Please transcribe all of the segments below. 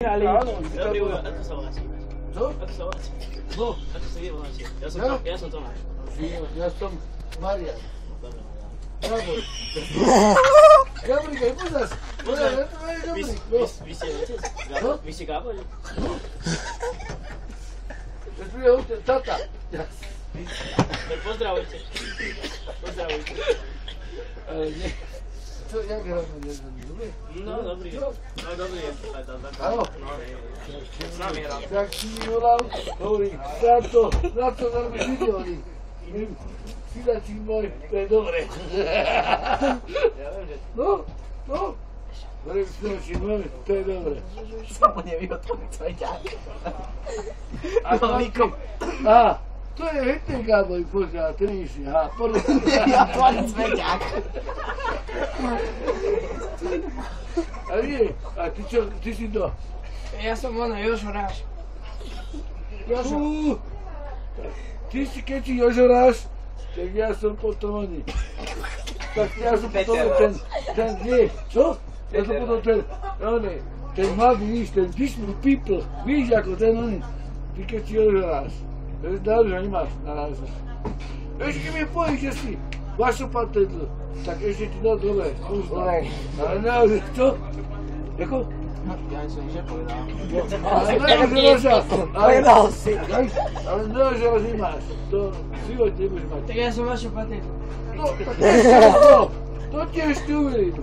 Ale dobrý ujo, ako sa voláte? Čo? Ako sa voláte? No. Ako sa vy voláte? Ja som Tomáš. Ja som Marian. Gabrik, aj poznáš? Vy ste otec? Vy ste Gábor? To je otec, tata. Tak pozdravujte. Pozdravujte. Ale nie. Čo, jak hráme? Dobre? No, dobrý je. No, dobrý je. Áno. S nami hral. Tak si mi volal, hovorí, na to veľmi videli. Synačík môj, to je dobre. No. Hovorím, synačík môj, to je dobre. Samo nevyhotový cveťák. To je hentej Gáboj, pozdrav, tenejší, podľa. Ja tvoj cveťák. A nie, a ty čo, ty si to? Ja som Jožo Ráš. Jožo. Ty si, keď si Jožo Ráš, tak ja som potom oni. Tak ja som potom ten, nie, čo? Ja som potom ten mladý, víš, ten Disney People, víš, ako ten oni. Ty keď si Jožo Ráš, dáš ho nemáš narážať. Ešte keď mi povieš, že si vašu patentu, tak ešte ti dá dobre, skúsme. Ale naozaj, čo? Jako? Ja som nič nepovedal. Ale naozaj, Povedal si. ale naozaj nemáš, to v živote nebudeš mať. Tak ja som vaša patentu. No, to tiež tu uverím.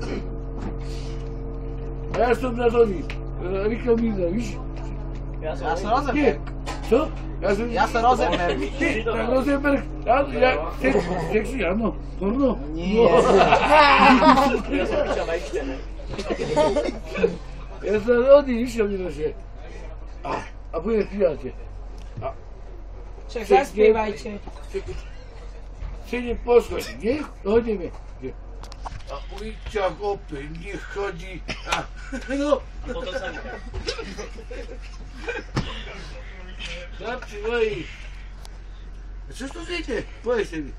A ja som na Doni, Rika Míza, víš? Ja som Rosenberg. Co? Ja som Rosenberg. Ty, tak Rosenberg, sexy, áno, porno? Nie. Ja som prišiel na X-Tene. Ja som Doni, išiel mi naše. A budem prijáte. Však zaspievajte. Sedem poschodí, nie? Hodíme. A uličák opäť nech chodí. No. A potom sa nechá. Chlapci moji. Čo to viete? Povedzte mi.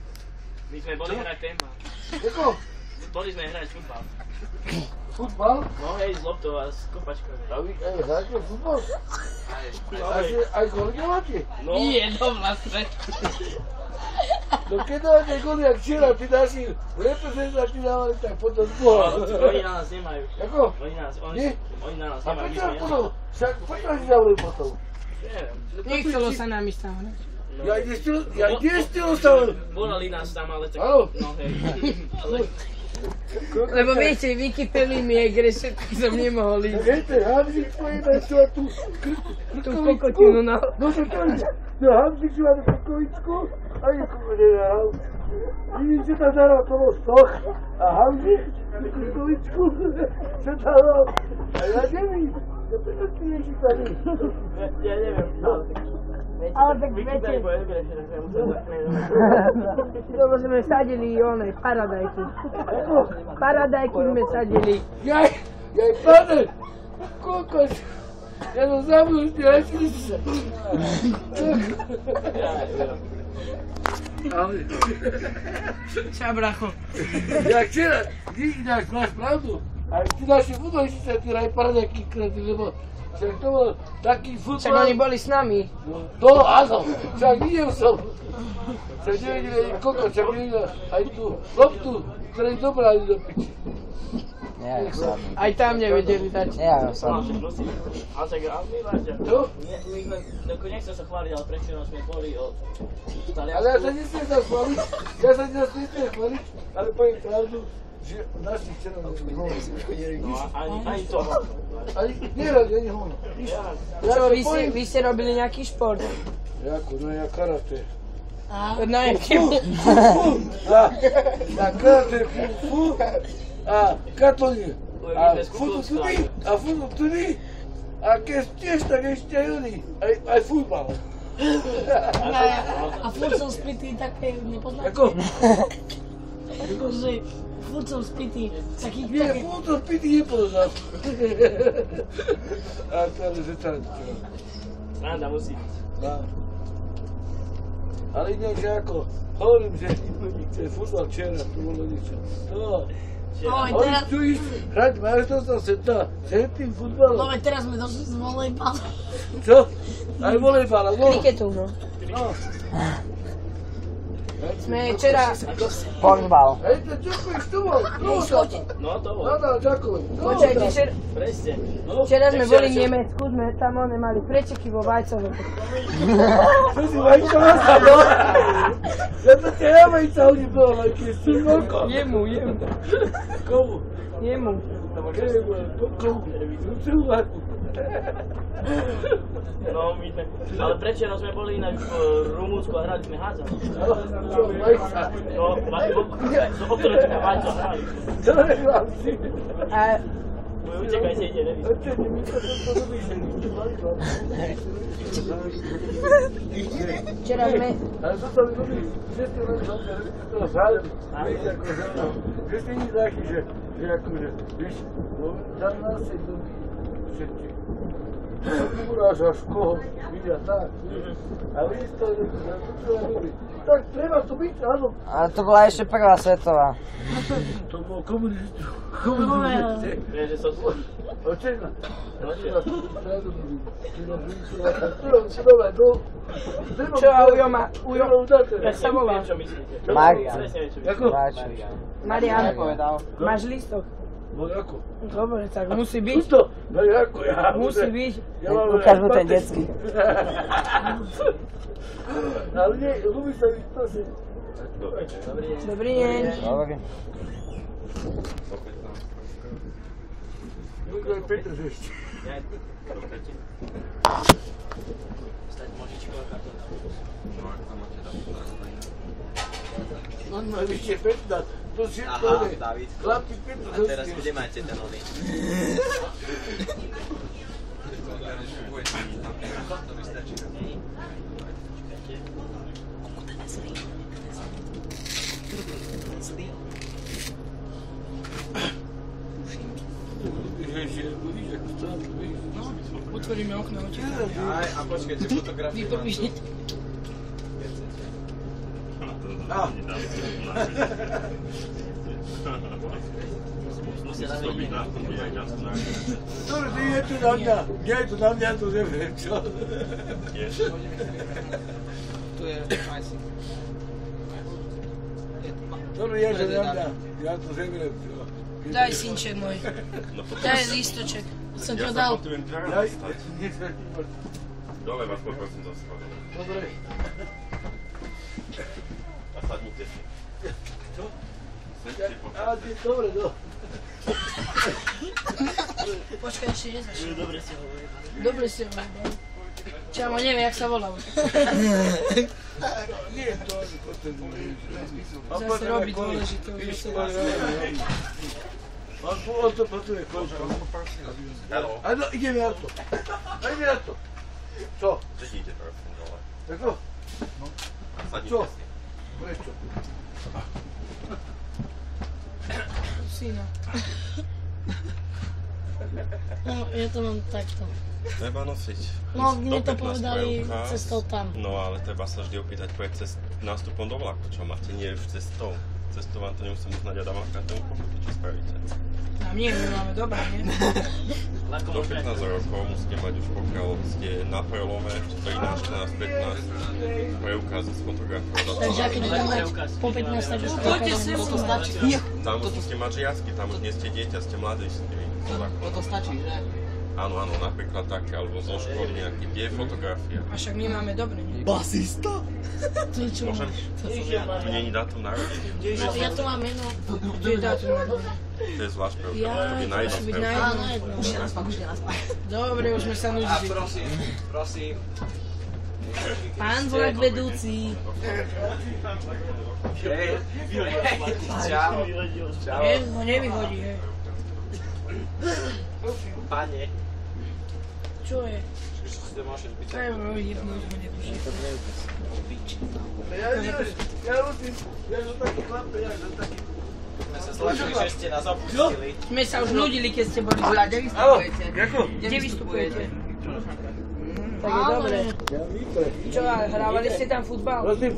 My sme boli hrať téma. Ako? Boli sme hrať futbal. Futbal? No hej, z loptou a s kopačkou. A vy aj hráte futbal? Aj koľko máte? No. Nie, no vlastne. No keď dáte góly jak včera, ty naši reprezentanti dávali, tak potom boha. Oni na nás nemajú. Ako? Oni na nás A nemajú. prečo potom? Však prečo si dávali potom? Neviem. Nechcelo sa nám ísť tam hrať. Ja kde ste ostali? Volali nás tam, ale tak... Áno. No hej. Ale... Lebo viete, vykypeli mi egreše, tak som nemohol ísť. Viete, Hamzik pojede čo tú Tú kokotinu, no. No to je. No Hamzik má tú krkovičku a nikomu nehral. Vidíte, tam zahral toho stoch a Hamzik tú krkovičku čo tam dal. A ja nevím. Ja prečo ty neši tady? Ja neviem. Ale tak Vykypeli viete, po egreše, tak sme museli lebo sme sadili oné paradajky. Paradajky sme sadili. Jaj, pane! Kokos! Ja som zabudol, ja si sa. Čau, bracho. Ja včera, ináč máš pravdu. Aj tí naši futbolisti sa týrajú paradajky krati, lebo však to bol taký futbol. Však oni boli s nami. No áno, však videl som. Však nevedeli ani kokos, však nevedeli aj tú loptu, ktorej dobrali do piči. Ja som. Aj tam nevedeli dať. Ja som. Ale tak, my vážia. Čo? Nechcem sa chváliť, ale prečo sme boli od Taliansku. Ale ja sa nesmiem chváliť, ale poviem pravdu, že naši včera neboli. No, ani toho. Ani neradi, ani hono. Čo, vy ste robili nejaký šport? Jako, no ja karate. No jaký? Na karate, fu, a katolík. A futu tudy, a keď tiež tak ešte aj oni, aj futbal. A furt som spitý, také nepoznáš? Ako? Akože furt som spitý, taký... Nie, futu pity nepoznám. A to je zečan. Sranda musí byť. Ale inak, že ako, hovorím, že ten futbal včera, to bolo niečo. Oj, Oni teraz, chcú ísť hrať majstrovstvá sveta s tým futbalom. no veď teraz sme došli z volejbalu. Čo? Aj volejbal, no. Kriketu, no. No. Sme včera... Korfbal. Hej, to čo chceš tu bol? No to bol. No, ďakujem. Počkajte, Presne. včera sme boli v Nemecku, sme tam mali preteky vo Vajcovu. Čo si Vajcova sa do? Ja to teba Vajca oni bol, aký je synoko. Jemu. Komu? Jemu. Komu? Čuvaku. No, my sme... Ale prečo sme boli inak v Rumúnsku a hrali sme hádzanú. Čo, Vajca? No, o ktoré sme Vajco hrali. Čo je hlavci? A Utekaj si ide, nevíš. Očene, my to robíme. včera sme... Ale to sa mi robí, že ste len to zájem, vieš, ako za mnou. Že ste nie taký, že akože, vieš, za nás sa dobí všetci. Urážaš koho, vidia tak, vieš. A vieš to, že to sa robí. Tak treba to byť, áno. Ale to bola ešte prvá svetová. To bol komunizmus. Vieš, že som... Očena. Čo, a Ujo má... Ujo, jak sa volá? Čo myslíte? Marian. Presne viem, čo Ako? myslíte. Marian, Povedal. máš lístok? No ako? Dobre, tak musí byť. Tuto, no ako ja. Musí byť. Ukáž mu ten detský. Ale nie, ľubí sa mi to si. Dobrý deň. Dobre. Ľubí Petr ešte. No, ešte Petr, to všetko je. David. Chlapci Petr. A teraz kde máte ten oný? Otvoríme okno, očekaj. Aj, a počkajte, fotografii mám tu. Dobre, ty je tu na mňa. Nie je tu na mňa, to neviem, čo? Tu je IC. Dobre, je to na mňa. Ja to neviem, čo? Daj, synček môj. Daj lístoček. Som to dal. Ja nie sa Dole vás poprosím za schválne. Dobre. A sadnite si. Čo? Sedite po... Dobre, no. Počkaj, ešte nezačal. Dobre si hovorí. Dobre si ho dal. Čamo, neviem, jak sa volá už. Nie, to ani potrebuje. Zase robí dôležité. On to potrebuje koľko. Hello. Áno, ideme na to. Ideme na to. Čo? Sedíte prosím dole. Tako? A sadnite Čo? si. Prečo? Syna. No, ja to mám takto. Treba nosiť. No, mne to Do 15 povedali preukaz. cestou tam. No ale treba sa vždy opýtať pred nástupom do vlaku, čo máte, nie v cestou. Cestou vám to nemusím uznať a dávam každému pochopiť, čo spravíte. A nie, my máme dobré, nie? Do 15 rokov musíte mať už pokiaľ ste na prelome 13, 14, 15 preukazy s fotografiou. Takže keď budem mať po 15, tak už poďte sem, to stačí. Tam už musíte mať žiacky, tam už nie ste dieťa, ste mladiství. To stačí, že? Áno, áno, napríklad také, alebo zo školy nejaký, kde je fotografia. A však my máme dobré, nie? Basista? To je čo? Môžem? Tu nie je dátum narodenia. No, ja to mám jedno. Tu je dátum na dole. To je zvlášť preukaz, Ja, to je na Musí jednom byť na preukaze. Áno, jedno. jedno. Už nenaspak. Dobre, už sme sa A nudili. prosím. Pán vlak vedúci. Hej. Čau. Čau. Nie, no nevyhodí, hej. Pane. Čo je? To môžeš byť. Čo je jebnúť ho nebude. Ja musím, ja som taký chlapec, ja som taký... My sa zložili, že ste nás opustili. Sme sa už nudili, keď ste boli zľade. Áno, ďakujem. Kde vystupujete? Tak je dobre. Ja Nitre. Čo, hrávali ste tam futbal? Prosím?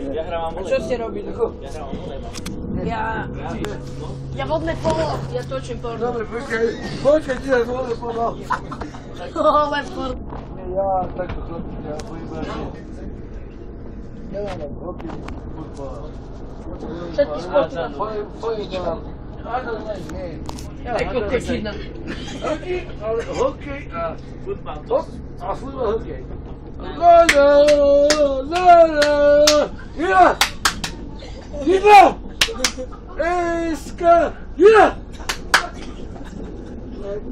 Ja hrávam A volej. čo ste robili? Ja hrávam volej. Ja vodné polo. Ja točím porno. Dobre, počkaj, ti da zvole podal. Ole porno. Ja takto chlapci, ja mojim bratom. Ja mám hokej, futbal. Všetky sporty. Pojďme. Áno, nie. Ako kočina. Ale hokej a Futbal. a futbal hokej. La la la la. Ja! Ida! Eska! Ja!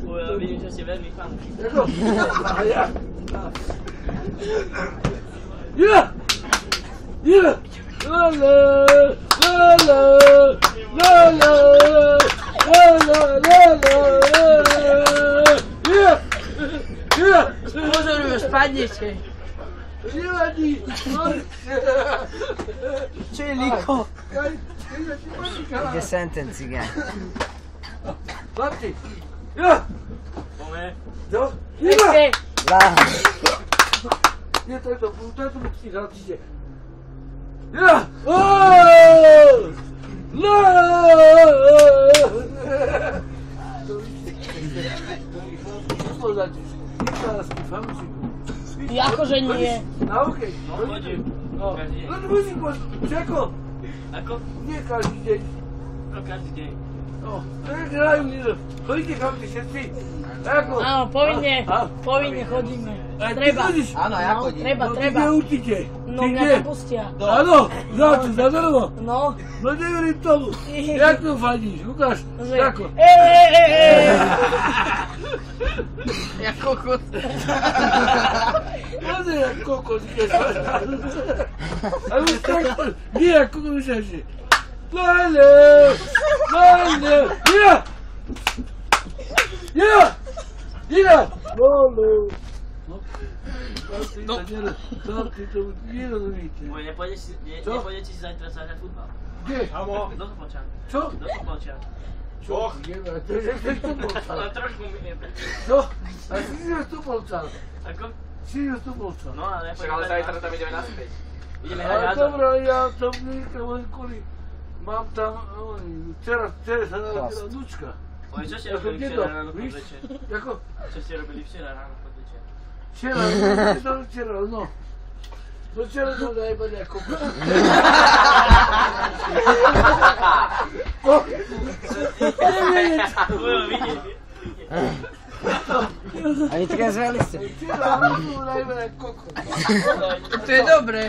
Ja vidím, že ste veľmi fan. Jako? A ja. Ja! Ja! La la la la la la la la la la. Ja! Ja! Pozor, už spadnete. Nevadí. Čo je Liko? Ide senten cigán. Chlapci. Ja! Pome. Jo? Ja! Ešte. Láha. Nie, to musí zatíže. Ja! Oooo! No! To zatíž. Italský fanúšik. Akože nie. Na hokej. No, chodím. No. Každý deň. No to musím povedať. Čeko? Ako? Nie každý deň. No, každý deň. No. To je hrajú niečo. Chodíte chlapci všetci. Ako? Áno, povinne. A? Povinne chodíme. Aj ty Treba. chodíš? Áno, ja chodím. Treba, No ty treba. kde určite? No Ty mňa kde? tam pustia. Áno, za čo, za darmo? No. No neverím tomu. Jak to fandíš? Ukáž. Ako? Ja kokot. Pozri, jak kokos, keď sa a už tak, nie, ako to vyšaši. Lajle! Lajle! Ja! Ja! Ja! Lolo! No, chlapci, to nerozumíte. Môj, nepôjdete si zajtra zahrať futbal? Kde? Do Sopočan. Čo? Do Sopočan. Čo? To je Stupolca. Ale trošku mi je. Čo? A si si Stupolca. Ako? Si si Stupolca. No, ale ja Však ale zajtra tam ideme naspäť. Ideme Ale hrať dobre, ale ja tam len kvôli, mám tam, včera sa narodila vnúčka. Oj, čo ste Ja som robili dedo, včera ráno víš? podvečer? Jako? Čo ste robili včera ráno podvečer? Včera, no. To včera som zajebali ako A vy trezveli ste? Včera som zajebali ako koko. To je dobré.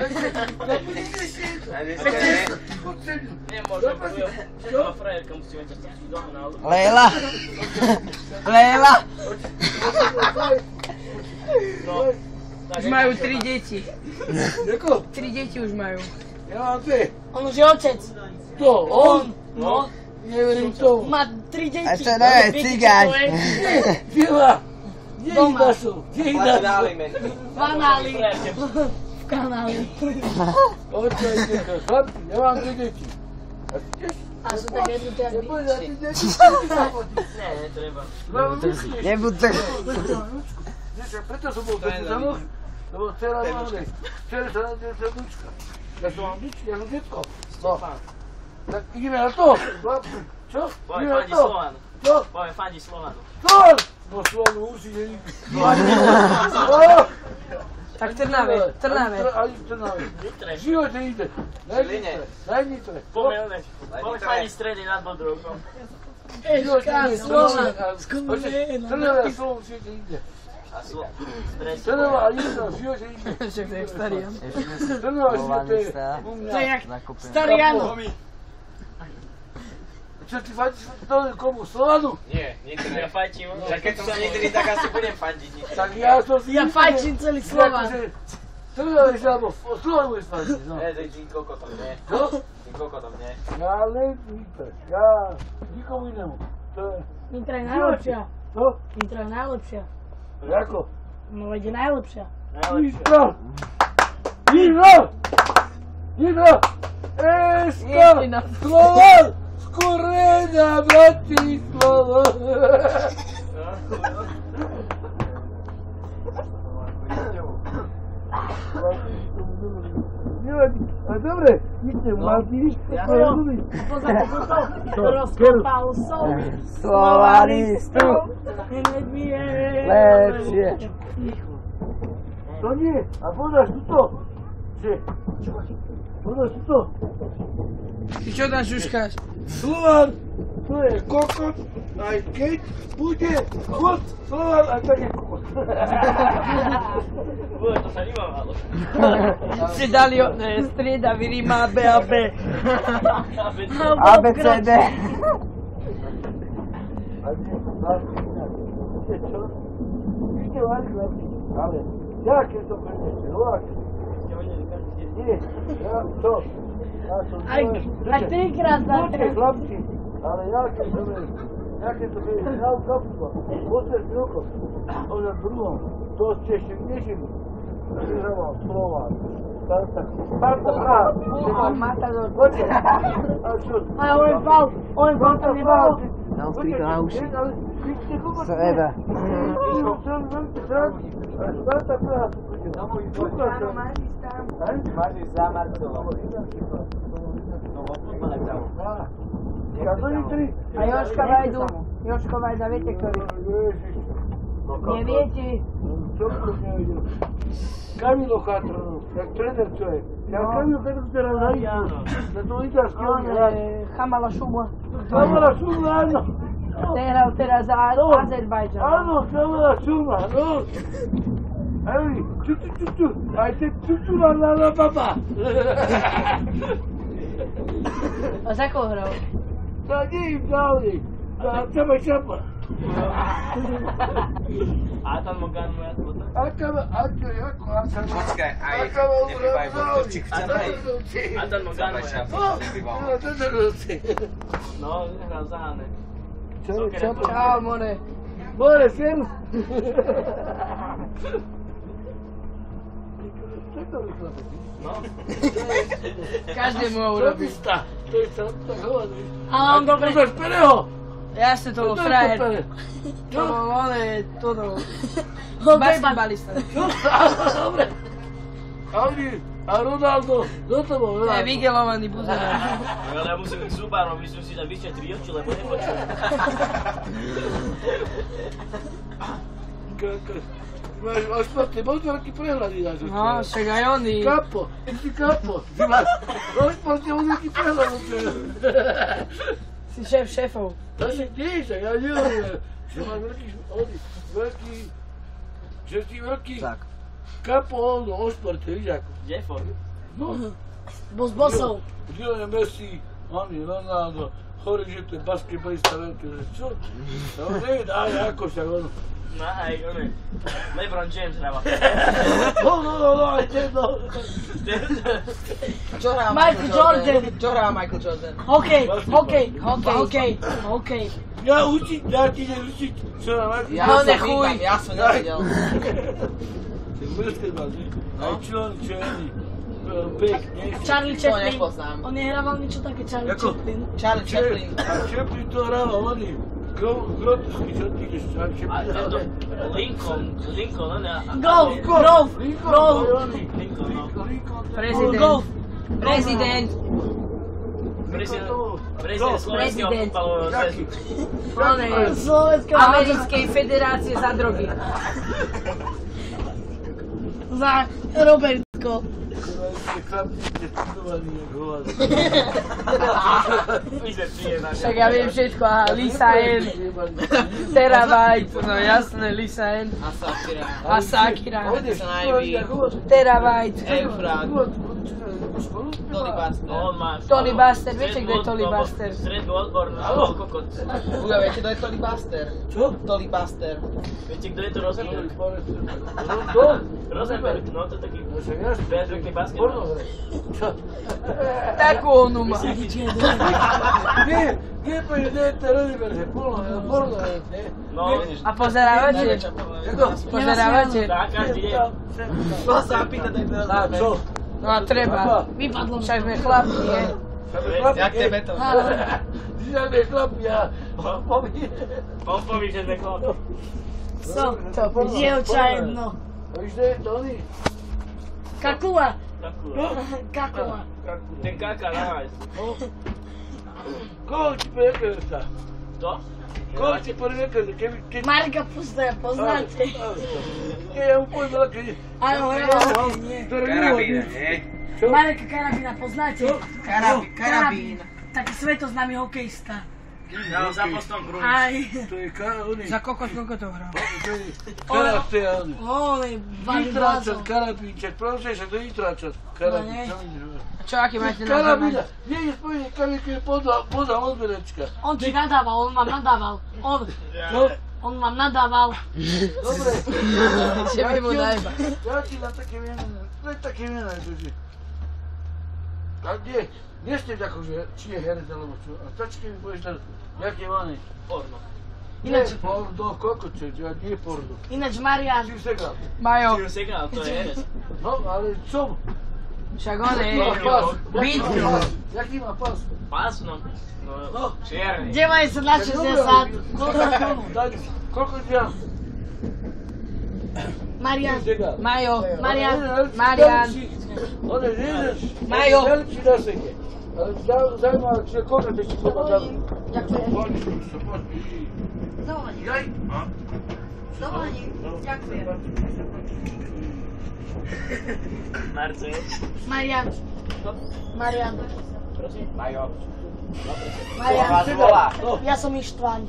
Nemôžem, čo? Frajerka musíme ťa strčiť doma na auto. Lejla? Lejla? Už majú 3 deti. Jako? 3 deti už majú. Ja mám dve. On už je otec. To, on? No. Neverím tomu. Má 3 deti. A čo nevie, Viete, cigáň. čo to je? Fila! Kde ich Doma. dašol? Kde ich dašol? V kanáli. V kanáli. Počkajte, chlapci, ja mám dve deti. A ty tiež? A sú také jednuté jak vy. Poď, a ty deti? Ne, netreba. Nebuď tak. Preto som bol taký zanúch, lebo včera máme, včera sa narodila vnúčka. Ja som mám vnúčky, ja som detko. No. Tak ideme na to. Čo? Poviem Ideme na fandí to. Slovanu. Čo? Poviem fandí Slovanu. To! No Slovanu určite nikdy. Tak Trnave. Ani v Trnave. Nitre. V živote ide. Daj Nitre. Poviem fandí stredy nad Bodrovkom. Eška, Slovan. Trnave a Slovan v živote ide. A stredy. Trnava a Nitre v živote ide. Však to je starý. Trnava v živote je u To je mňa. jak starý Jano. Čo ty fandíš komu? Slovanu? Nie, nikdy Ja ne. fajčím. Však keď som sa nikdy, tak asi budem fandiť. Tak ja som si... Ja fajčím celý Slovan. Trnava je alebo Slovanu je fandiť, no. Ne, tým kokotom, nie. Čo? Tým kokotom, nie. Ja len Nitre. Ja nikomu inému. To je... Nitra je najlepšia. Čo? Nitra je najlepšia. Jako? No veď je najlepšia. Nitro! Nitro! Nitro! Eska! Slovan! Skurena, Bratislava! nevadí. Ale dobre, vidíte, Martin, to je ľudí. Rozkopal som Slovanistu. hneď mi je Lepšie. To nie, a podáš tuto. Podáš tuto. Ty čo tam šuškáš? Slovan, to je kokot, aj keď bude chod Slovan, aj tak je kokot. To sa nemávalo. Si dali strieda, vyrýma B a B. ABCD. Vidíte, Vári chlapci, ale ja keď to prineste, Novák, nie, ja čo? Aj trikrát za Poďte chlapci, ale ja keď to vedem, ja u kapstva, posledný rokov, oza druhom, to ste ešte nežili, vyhrával Slován, Sparta Praha, poďte, a čo? A on pal to nebal. Dal si to na uši. Vidíte, koľko to je? Seba. Chcem veľmi srať, a Sparta Praha, Máš za Marcelom. No, odpúšmané tam. A Jožka Vajdu. Jožko Vajda, viete ktorý? Neviete? Čo to nevedel? Kamilo Chatronov, jak trener čo je. Ja Kamilo Chatronov teraz zajímam. Na to italský on je rád. Chamala Šuma. Kamala Šuma, áno. Hral teraz za Azerbajdžan. Áno, Kamala Šuma, no. Evi, ču, aj te ču, la baba. A za koho hral? To nie im dali. Čapa. Atan Mogan moja spota. Počkaj, aj nebývaj Bortovčík v Čapaj. Atan Mogan moja. No, hral za Hane. Čau, more. More, serus. Čo to vychlape? No. Každému ho urobí. To je tam tak hovorí. Ale on dobre. To Špereho. Jasne, to bol frajer. To bol, basketbalista. Dobre. A Ronaldo, kto to bol? To je vygelovaný buzerák. Ale ja musím byť zubárom, myslím si, že vyššie 3 oči, lebo nepočujem. Máš športne, bol to veľký prehľad ináč. No, však aj oni. Kapo, ty kapo. Ty máš športne, bol veľký prehľad. Si šéf šéfov. To si ty, tak ja neviem. Že máš veľký, Tak. kapo o športe, víš ako. Kde je Ford? No, Bol s bosou. Lionel Messi, oni, Ronaldo, hovorí, že to je basketbalista veľký, že čo? No neviem, ale ako však ono. No aj, on je. LeBron James hráva. No, aj ten, no. Čo hrá Michael Jordan. Čo hrá Michael Jordan? Hokej. Ja učiť, ja ti idem učiť. Čo na Michael? No nechuj. Ja som nevedel. Basketbal, že? Aj čo oni? Pekne. Charlie To Chaplin. nepoznám. On nehrával niečo také Charlie Ako? Chaplin. Charlie Chaplin. A Chaplin to hrával, oni. Grotesky, čo ty ideš, A Chaplin. tento Lincoln, ne? Golf. Lincoln, no. Prezident. Prezident. Prezident Slovenského futbalového zväzu. Slovenská Americkej federácie za drogy. za Robertko. Však ja viem všetko, aha, Lisa N, Terabyte, no jasné, Lisa N, a Sakira, Terabyte, On má Tony Buster, viete, kto je Tony Buster? Strednú odbornú školu kokot. Uja, viete, kto je Tony Buster? Čo? Tony Buster. Viete, kto je to Rosenberg? Rosenberg, no to je taký perfektný basketbal. Takú onu má. Kde pôjde ten Rosenberg? Porno, ne? No, A pozerávate? Pozerávate? tak každý deň. To sa pýta, tak to A čo? No a treba. Vypadlo mi. Však sme chlapi, nie? Jak tebe to? Žiadne chlapi, ja Pompovi, že nekladol. Co? Dievča jedno. A víš, to je Tony? Kakula. Kakova. Ten kaká nájsť. Koho ti prekrsa? To? Koho ti prekrsa? Marka Pustaja, poznáte? Nie, ja mu poznal, keď... Áno, Karabína, Mareka Karabína, poznáte? Karabín. Taký svetoznámy hokejista. Ja za postom Grun. Aj. To je karabín. Za koľko to hral? Karabín. Ole, Vali Nitráčat, Blázov. karabínček, prosím sa, to je nitráčat. Karabín, čo mi ide? Čo, aký máte na Karabína, nie je spojený, karabín je poza odberečka. On ti nadával, on vám nadával. On vám nadával. Dobre. Že by mu najba. Ja ti na také vienené, to je také vienené, že... A kde? Nesteď akože, či je herec alebo čo. A tačke mi povieš na, jak je maný. Porno. Ináč- Porno, kokoče, ja nie porno. Ináč Marian, Si segral. Majo, Čiže Segal, to je herec. No, ale čo? však on je... Má pas. Byt. Jaký má pas? Pás, no. No, čierny. kde majú sa na 60? Koľko ti dám? Marian, Segral. Majo, Marian, Marian. On je jeden. Majo. Veľký na seke. Ale zaujímavé, čiže koľko ti to má dám? ďakujem. Poď, sa poď. Dovolím, Jaj. dovolím, ďakujem. Marce. Marian, Marian, Prosím? Majo. Marian, No, ja som Ištvaň.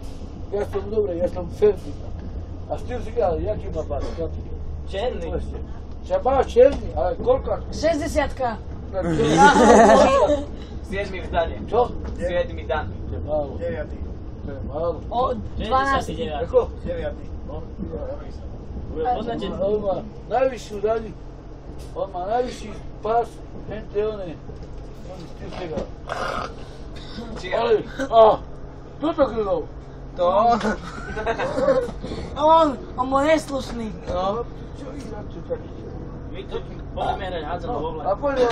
ja som dobre, ja som Ferdi. A s tým Segral, jaký má pas? Černý. Čo má černý, ale koľko? 60-ka. Siedmi v dane. Čo? Siedmi dan. To je málo. To je málo. O 12. 69. Ako? Poznáte? On má najvyššiu daň. On má najvyšší pás. Hente one. On je s tým Segral. Ale, toto krylov. To? On bol neslušný. No, čo ich na to taký? My to poďme hrať hádzanú vo A vlaku. poďme,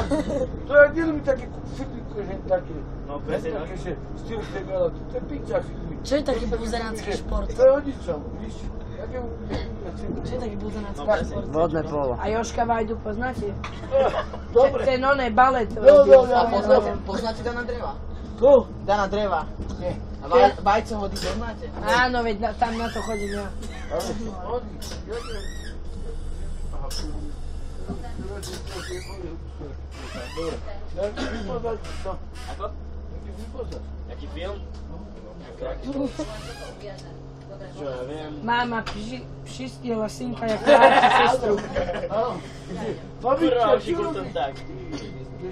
to je dielmi také fitnike, že také. No, presne tak. Také, že styl Segala, to je piča fitnik. Čo je taký buzeránsky šport? To je o ničom, víš? Jaké Čo je taký buzeránsky No, presne. šport? Vodné polo. A Joška Vajdu poznáte? Dobre. Ten oné balet No, robil. ja Poznáte Dana Dreva? Ko? Dana Dreva. Nie. A Vajco hodí poznáte? Áno, veď tam na to chodím ja. Ale oni, jaké... Aha, dobre. Ja ti vypoznať, čo? Ako? Ja ti vypoznať. Jaký film? Čo ja viem. Mama přistihla synka, jak kráči sestru. Áno. Prvá potom tak. Mi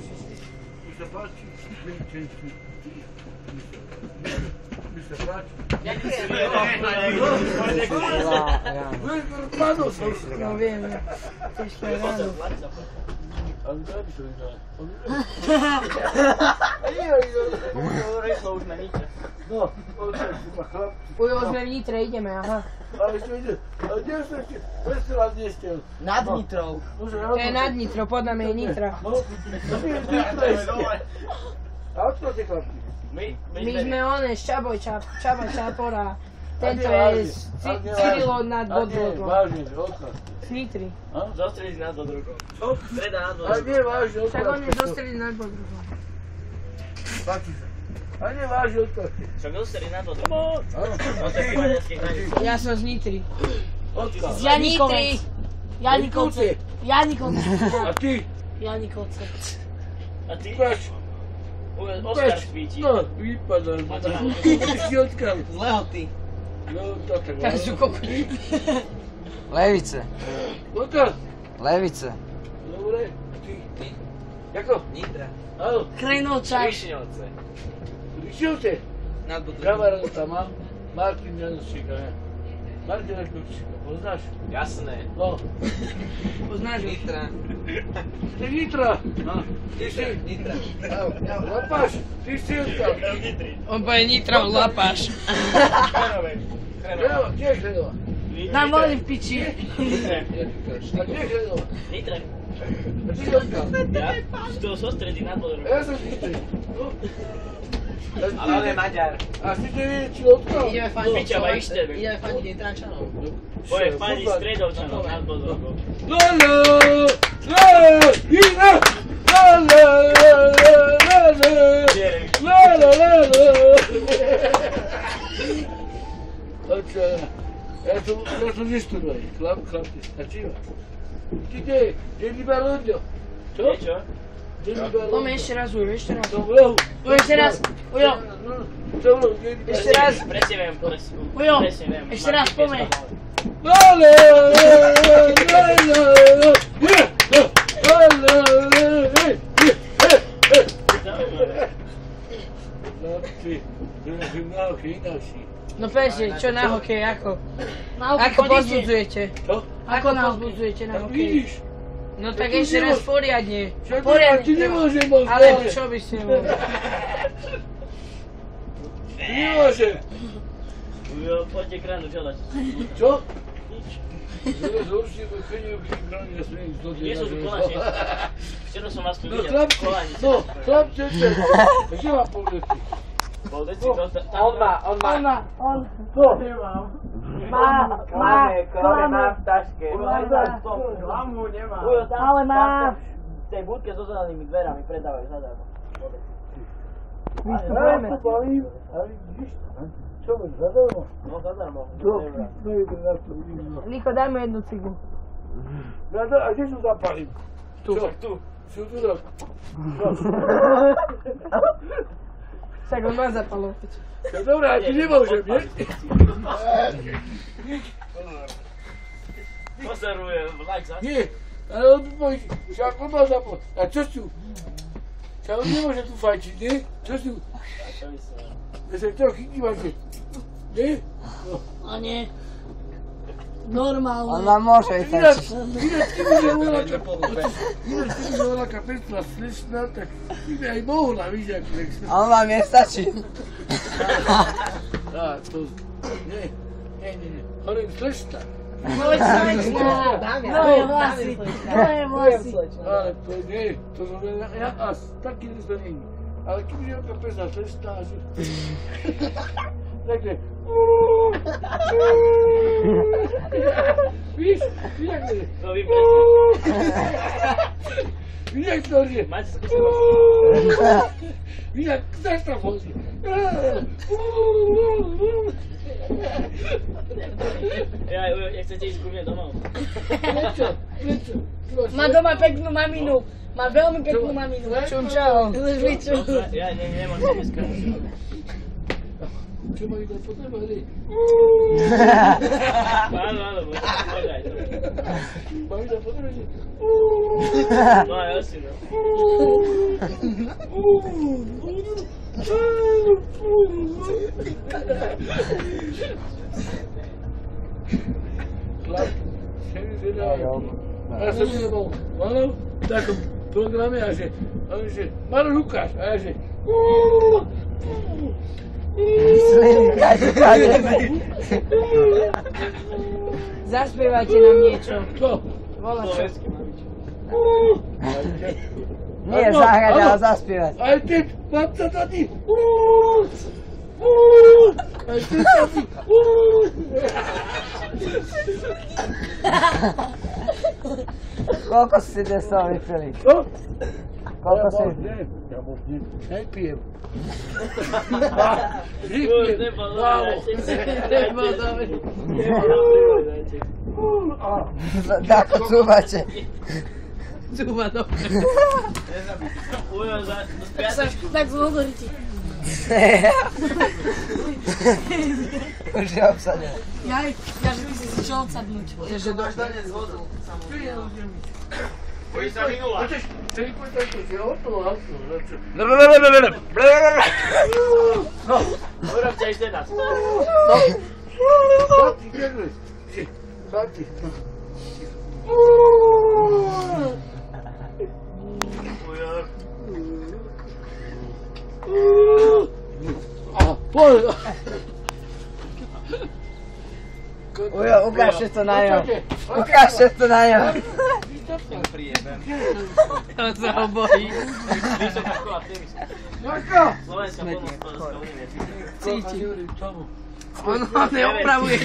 sa páči. Mi sa páči. Padol som sa. No viem, ešte ráno. Ale daj mi to iná. Rýchlo už na niče. No, počkaj, si ma chlapci. Už sme v Nitre, ideme, aha. Ale čo ide? Ale kde ste ešte? Festival nie ste. Nad Nitrou. To je nad Nitro, pod nami je Nitra. No, Nitra ste. A odkiaľ ste chlapci? My sme one, Čaboj Čapora. Tento je z Cyrilo nad Bodrogom. Vážne, odkiaľ? Z Nitry. Zostrediť nad Bodrogom. Streda nad A Bodrogom. nie vážne, Však odkiaľ? on je zostrediť nad Bodrogom. Páči sa. A nie vážne, odkiaľ ste? Však zostrediť nad Bodrogom. Áno. Od tej maďarskej hranice. Ja som z Nitry. Odkiaľ? Z Janikovec. Janikovce. A ty? Janikovce. A ty? Pač. Oskar špíti. No, vypadal. Ty si odkiaľ? Z Lehoty. No, to tak. Tak sú kokoti. Levice. Odkiaľ? Levice. Dobre. Ty? Jako? Nitra. Áno. Krenovčák. Višňovce. Rišovce. Nad Bodrogom. Kamaráta tam mám. Martin Januščíka, ne? Martin Januščíka, poznáš? Jasné. No. Poznáš ho? Nitra. Ty Nitra. No. Ty si. Nitra. Lapáš. Ty si odkiaľ. On bude Nitra, lapáš. Krenova. Kde je Krenova? Na mori v piči. A kde je Krenova? Nitre. A ty si odkiaľ? Ja? Z toho zostrediť nad Bodrogom. Ja som z Nitry. No. Ale on je Maďar. A ty nevieš, či odkiaľ? Ideme faniť Pičava, ište, vy. Ideme faniť Nitrančanov. Boje fani Stredovčanov, nad Bodovkou. Lala, lala, Ina, lala, lala, lala. Oče, ja som vyštudovaný, chlapci, stačíva. Ty kde je iba ľudia? Čo? Niečo? Poďme ešte raz, Ujo, ešte raz. Dobro. Ujo, ešte raz. Ujo, Dobro, ešte raz. Presne viem, Ujo, presne viem. ešte raz, poďme. lala, lala, No presne, čo na hokej, ako? Na hokej Ako pozbudzujete? Čo? Ako pozbudzujete na Tak hokej? vidíš, No tak ešte raz poriadne. však ty Poriadne. nemôžem moc Ale ďalej. čo by ste mohli? Nemôžem. Poďte kránu želať. Čo? Teraz určite do penievky bráni na smiem ísť do Nie sú tu koláče. Včera som vás tu No videl. chlapci, Kolánice. no chlapci, kde mám povlety? Bol deci, to tam... On má. On. No, Klame má v taške. Klamu nemá. Ale má. V tej budke so zelenými dverami predávajú zadarmo. ja to palím, ale vidíš, čo veď, zadarmo? No zadarmo. To, nejde na to, vidím. Niko, daj mi jednu cigu. A kde sú zapalím? Tu, tu. Sú tu tak. Však on má zapalovač. Dobré, a ty nemôžem, nie? Pozorujem, like za... Nie, ale on povie, však on má zapal. A čo sú? Však on nemôže tu fajčiť, nie? Čo sú? Čo by sa... Ja sa čo, chytí máte? Nie? A nie. Normálne. On vám môže Ináč, fajčiť. ináč, keby sa volá kapitla slečná, tak by aj mohla, víš, jak slečná. A on vám nestačí. Á, to... Nie. Hovorím slečná. Moje slečná. Moje vlasy. Moje vlasy. Ale to nie, to znamená, ja taký to není. Ale keby je oká pesná slečná, že... Takhle. Víš, jak to je? To vy presne. Víš, jak to je? Máte skúsenosť? Víš, jak slečná vozí. Ja chcete ísť ku mne domov. Prečo? Prečo? Má doma peknú maminu. Má veľmi peknú maminu. Čum čau. Ja nemôžem dneska. Čo ma iba potrebovali? Áno, môže aj to. Ma iba potrebovali? No aj asi, no. Chlap, ja som mi bol Mano v takom programe a že Mano Lukáš a ja že Zaspievajte nám niečo. čo? Volá čo. Nie zahrať, ale zaspievať. Aj teď, mám sa tady. Aj teď tady. Koľko si dnes toho vypili? Čo? Koľko si? Ja moc nepijem. Už nebol dobrý. Dáko cúvate. Zúba dobre. Ujo, za spiatočku. Tak hovoríte. Už je obsadené. Ja, že ty si šiel odsadnúť. Že dostane z vodu. Uj sa minula. Chceli povedať, že o to, No, urobte ešte nás. Bati, kde si? Bati. Poď. Ujo, ukážte to na ňo. Ukážte to na ňo. On sa ho bojí. Vysoká škola, v Temisu. Jaka? Slovenská poľnohospodárska únia. Cíti. Čomu? On neopravuje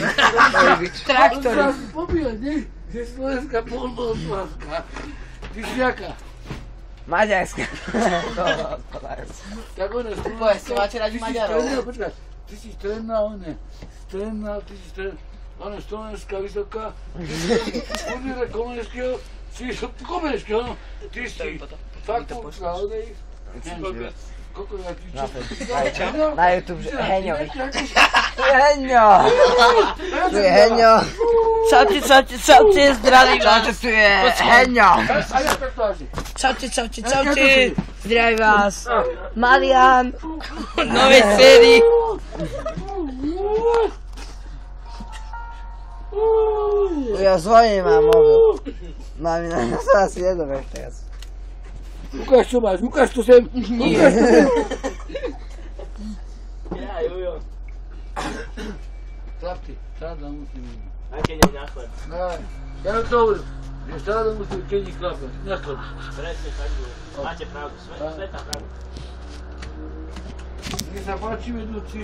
traktory. On sa pobíja, nie? Že Slovenská poľnohospodárska. Ty si jaká? Maďarska. Tak ona Povedz, máte radi Maďarov? Počkaj, ty si stredná, ty si stredná. Ona je Slovenská vysoká, Uniera Komenského, no, ty si fakultka, onej, koľko ja ti Na YouTube, že Heňovi. Heňo! Tu je Heňo. Čaute, zdraví vás. Tu je Heňo. A ja takto asi. Čaute, zdraví vás. Marian, nové sérii. Ja zvoním, mám mobil. Mám sa asi nedobieš teraz. Ukáž, čo máš, ukáž to sem. Ukáž to sem. Ja, Jujo. Chlapci, stále musím ísť. Aj keď nie na chleb. Ja to hovorím, že stále musím keniť chlapať, na chleb. Presne tak, Jujo. Máte pravdu, svetá pravda. Mne sa páči vedúci,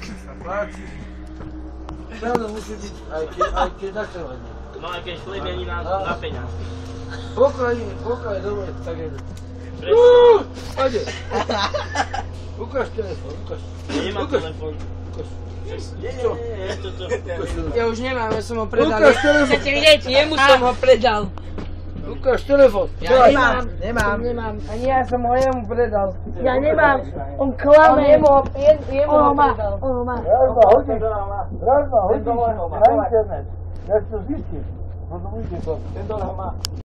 sa páči. Stále musí byť, aj keď načovanie. No aj keď chleb není na peňaz. Pokiaľ je dobre, tak je. Pojde. Ukáž telefón, ukáž. Ja nemám telefón. Ukáž. Nie, toto. Ja už nemám, ja som ho predal. Ukáž telefón. Chcete vidieť? Jemu som ho predal. Ukáž telefón. Ja nemám. Ani ja som ho jemu predal. Ja nemám. On klame. Jemu ho predal. Raz ma hodíš na internet. Ja to zistím. Potom ide to. Ten dole ho má.